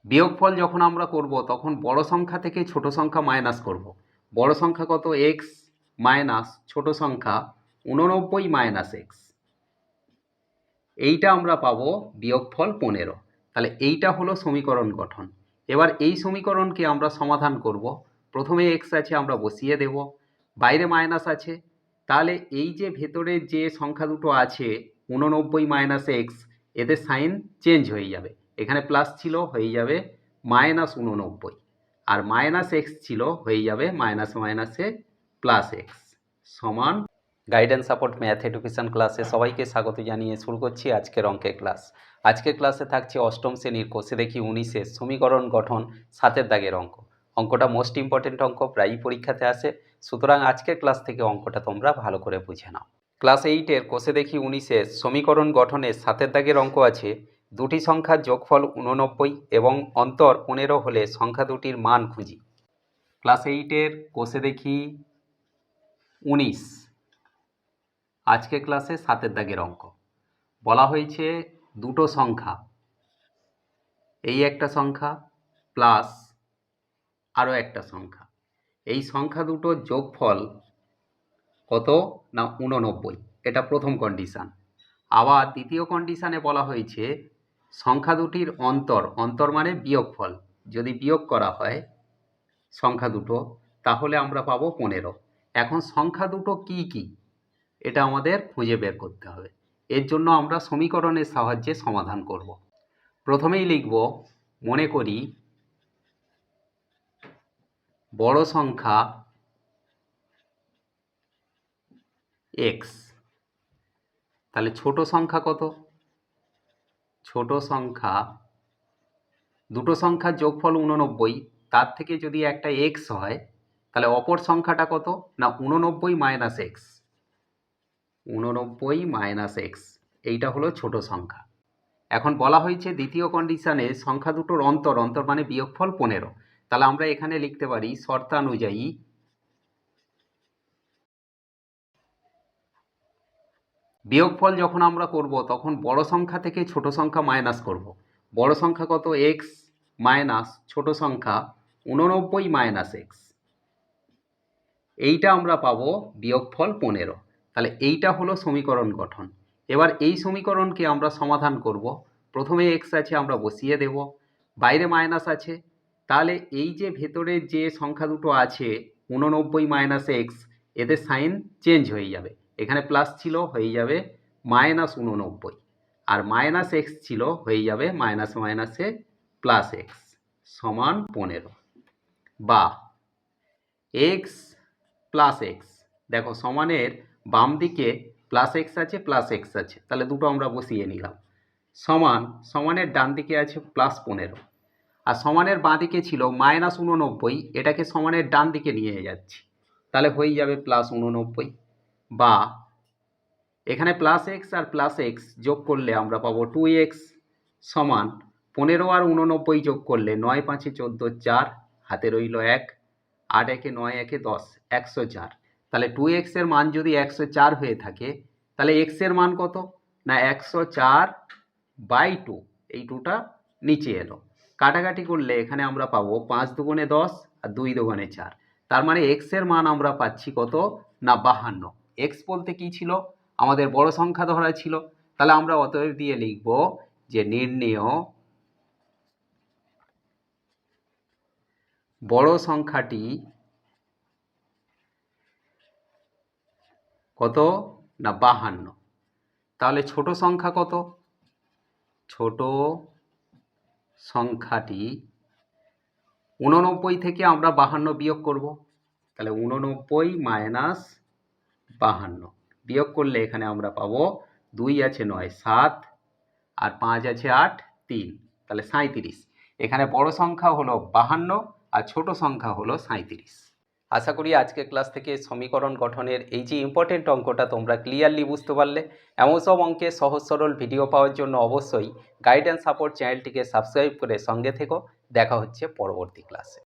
বিয়োগফল যখন আমরা করব তখন বড় সংখ্যা থেকে ছোট সংখ্যা মাইনাস করব। বড় সংখ্যা কত? এক্স মাইনাস ছোট সংখ্যা 89 মাইনাস এক্স। এইটা আমরা পাবো বিয়োগফল 15। তাহলে এইটা হলো সমীকরণ গঠন। এবার এই সমীকরণকে আমরা সমাধান করব। প্রথমে এক্স আছে, আমরা বসিয়ে দেব, বাইরে মাইনাস আছে, তাহলে এই যে ভেতরে যে সংখ্যা দুটো আছে 89 মাইনাস এক্স, এদের সাইন চেঞ্জ হয়ে যাবে। এখানে প্লাস ছিল, হয়ে যাবে মাইনাস 89, আর মাইনাস এক্স ছিল, হয়ে যাবে মাইনাস মাইনাসে প্লাস এক্স সমান। গাইডেন্স সাপোর্ট ম্যাথ এডুকেশন ক্লাসে সবাইকে স্বাগত জানিয়ে শুরু করছি আজকের অঙ্কের ক্লাস। আজকের ক্লাসে থাকছে অষ্টম শ্রেণীর কোষে দেখি 19-এর সমীকরণ গঠন 7 দাগের অঙ্ক। অঙ্কটা মোস্ট ইম্পর্টেন্ট অঙ্ক, প্রায়ই পরীক্ষাতে আসে, সুতরাং আজকের ক্লাস থেকে অঙ্কটা তোমরা ভালো করে বুঝে নাও। ক্লাস 8-এর কোষে দেখি 19-এর সমীকরণ গঠনের 7 দাগের অঙ্ক আছে। দুটি সংখ্যার যোগফল 89 এবং অন্তর 15 হলে সংখ্যা দুটির মান খুঁজি। ক্লাস 8-এর কোষে দেখি 19, আজকে ক্লাসে 7 দাগের অঙ্ক। বলা হয়েছে দুটো সংখ্যা, এই একটা সংখ্যা প্লাস আরও একটা সংখ্যা, এই সংখ্যা দুটোর যোগফল কত? না 89। এটা প্রথম কন্ডিশান। আবার দ্বিতীয় কন্ডিশানে বলা হয়েছে সংখ্যা দুটির অন্তর, অন্তর মানে বিয়োগফল, যদি বিয়োগ করা হয় সংখ্যা দুটো তাহলে আমরা পাবো 15। এখন সংখ্যা দুটো কি কি এটা আমাদের খুঁজে বের করতে হবে। এর জন্য আমরা সমীকরণের সাহায্যে সমাধান করব। প্রথমেই লিখব, মনে করি বড় সংখ্যা এক্স, তাহলে ছোট সংখ্যা কত? ছোট সংখ্যা, দুটো সংখ্যার যোগফল 89, তার থেকে যদি একটা এক্স হয় তাহলে অপর সংখ্যাটা কত? না 89 মাইনাস এক্স। 89 মাইনাস এক্স, এইটা হলো ছোট সংখ্যা। এখন বলা হয়েছে দ্বিতীয় কন্ডিশনে সংখ্যা দুটোর অন্তর, অন্তর মানে বিয়োগফল 15। তাহলে আমরা এখানে লিখতে পারি শর্তানুযায়ী বিয়োগফল যখন আমরা করব তখন বড় সংখ্যা থেকে ছোট সংখ্যা মাইনাস করব। বড় সংখ্যা কত? এক্স মাইনাস ছোট সংখ্যা 89 মাইনাস এক্স, এইটা আমরা পাবো বিয়োগফল 15। তাহলে এইটা হলো সমীকরণ গঠন। এবার এই সমীকরণকে আমরা সমাধান করব। প্রথমে এক্স আছে, আমরা বসিয়ে দেব, বাইরে মাইনাস আছে, তাহলে এই যে ভেতরে যে সংখ্যা দুটো আছে 89 মাইনাস এক্স, এদের সাইন চেঞ্জ হয়ে যাবে। এখানে প্লাস ছিল, হয়ে যাবে মাইনাস 89, আর মাইনাস এক্স ছিল, হয়ে যাবে মাইনাস মাইনাসে প্লাস এক্স সমান 15। বা এক্স প্লাস এক্স, দেখো সমানের বাম দিকে প্লাস এক্স আছে, প্লাস এক্স আছে, তাহলে দুটো আমরা বসিয়ে নিলাম। সমান, সমানের ডান দিকে আছে প্লাস 15, আর সমানের বাঁ দিকে ছিল মাইনাস 89, এটাকে সমানের ডান দিকে নিয়ে যাচ্ছি, তাহলে হয়ে যাবে প্লাস 89। বা এখানে প্লাস এক্স আর প্লাস এক্স যোগ করলে আমরা পাবো 2x সমান 15 আর 89 যোগ করলে 9 5 14 4, হাতে রইল 1, 8 1 9 1 10, 104। তাহলে 2x এর মান যদি 104 হয়ে থাকে তাহলে x এর মান কত? না 104/2, এই 2টা নিচে এলো। কাটাকাটি করলে এখানে আমরা পাবো 5 দুগুণে 10 আর 2 দুগুণে 4, তার মানে x এর মান আমরা পাচ্ছি কত? না 52। x বলতে কি ছিল? আমাদের বড় সংখ্যা ধরা ছিল, তাহলে আমরা অতএব দিয়ে লিখব যে নির্ণেয় বড় সংখ্যাটি কত? না 52। তাহলে ছোট সংখ্যা কত? ছোট সংখ্যাটি 89 থেকে আমরা 52 বিয়োগ করব, তাহলে 89 মাইনাস 52 বিয়োগ করলে এখানে আমরা পাবো 2 আছে 9 7, আর 5 আছে 8 3, তাহলে 37। এখানে বড় সংখ্যা হলো 52 আর ছোট সংখ্যা হলো 37। আশা করি আজকের ক্লাস থেকে সমীকরণ গঠনের এই যে ইম্পর্টেন্ট অঙ্কটা তোমরা ক্লিয়ারলি বুঝতে পারলে। এমন সব অঙ্কের সহজ সরল ভিডিও পাওয়ার জন্য অবশ্যই গাইডেন্স সাপোর্ট চ্যানেলটিকে সাবস্ক্রাইব করে সঙ্গে থেকো। দেখা হচ্ছে পরবর্তী ক্লাসে।